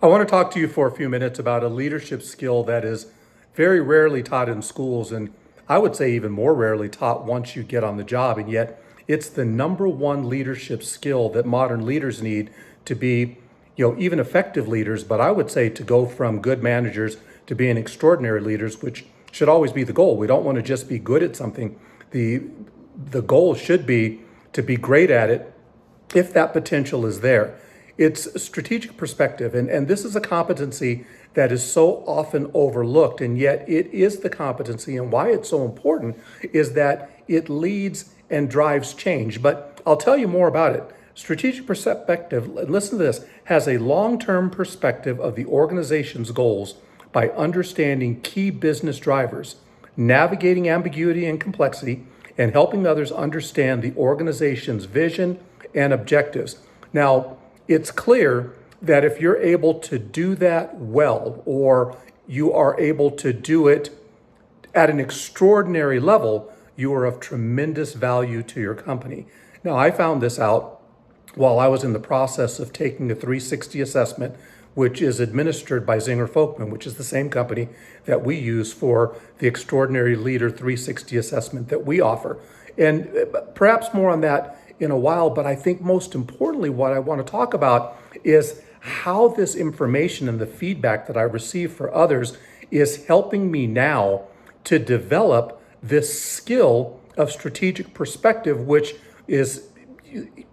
I want to talk to you for a few minutes about a leadership skill that is very rarely taught in schools, and I would say even more rarely taught once you get on the job. And yet, it's the number one leadership skill that modern leaders need to be, even effective leaders. But I would say to go from good managers to being extraordinary leaders, which should always be the goal. We don't want to just be good at something. The goal should be to be great at it if that potential is there. It's strategic perspective, and this is a competency that is so often overlooked, and yet it is the competency, and why it's so important is that it leads and drives change. But I'll tell you more about it. Strategic perspective, listen to this, has a long-term perspective of the organization's goals by understanding key business drivers, navigating ambiguity and complexity, and helping others understand the organization's vision and objectives. Now, it's clear that if you're able to do that well, or you are able to do it at an extraordinary level, you are of tremendous value to your company. Now, I found this out while I was in the process of taking a 360 assessment, which is administered by Zinger Folkman, which is the same company that we use for the Extraordinary Leader 360 assessment that we offer. And perhaps more on that in a while, but I think most importantly, what I want to talk about is how this information and the feedback that I receive for others is helping me now to develop this skill of strategic perspective, which is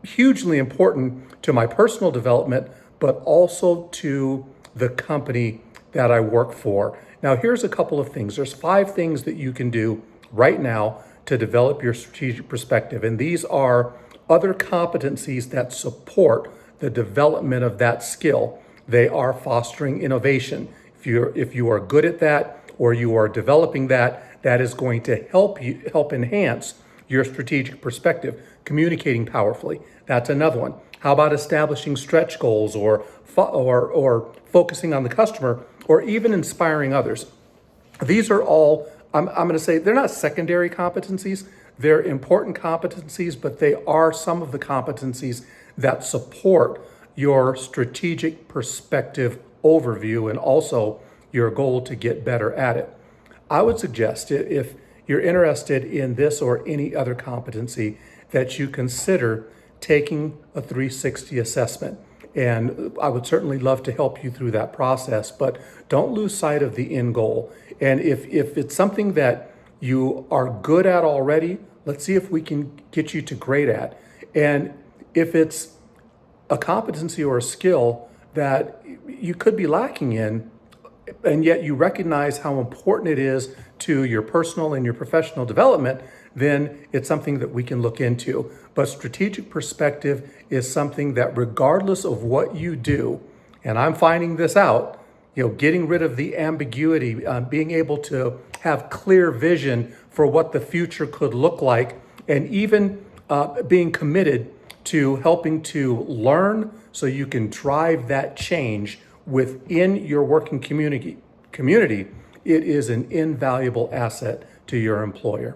hugely important to my personal development, but also to the company that I work for. Now, here's a couple of things. There's 5 things that you can do right now to develop your strategic perspective, and these are other competencies that support the development of that skill. They are fostering innovation. If you are good at that, or you are developing that, that is going to help enhance your strategic perspective. Communicating powerfully, that's another one. How about establishing stretch goals, or focusing on the customer, or even inspiring others? These are all, I'm going to say, they're not secondary competencies. They're important competencies, but they are some of the competencies that support your strategic perspective overview and also your goal to get better at it. I would suggest, if you're interested in this or any other competency, that you consider taking a 360 assessment. And I would certainly love to help you through that process, but don't lose sight of the end goal. And if it's something that you are good at already, let's see if we can get you to great at. And if it's a competency or a skill that you could be lacking in, and yet you recognize how important it is to your personal and your professional development, then it's something that we can look into. But strategic perspective is something that regardless of what you do, and I'm finding this out, getting rid of the ambiguity, being able to have clear vision for what the future could look like, and even being committed to helping to learn so you can drive that change within your working community, it is an invaluable asset to your employer.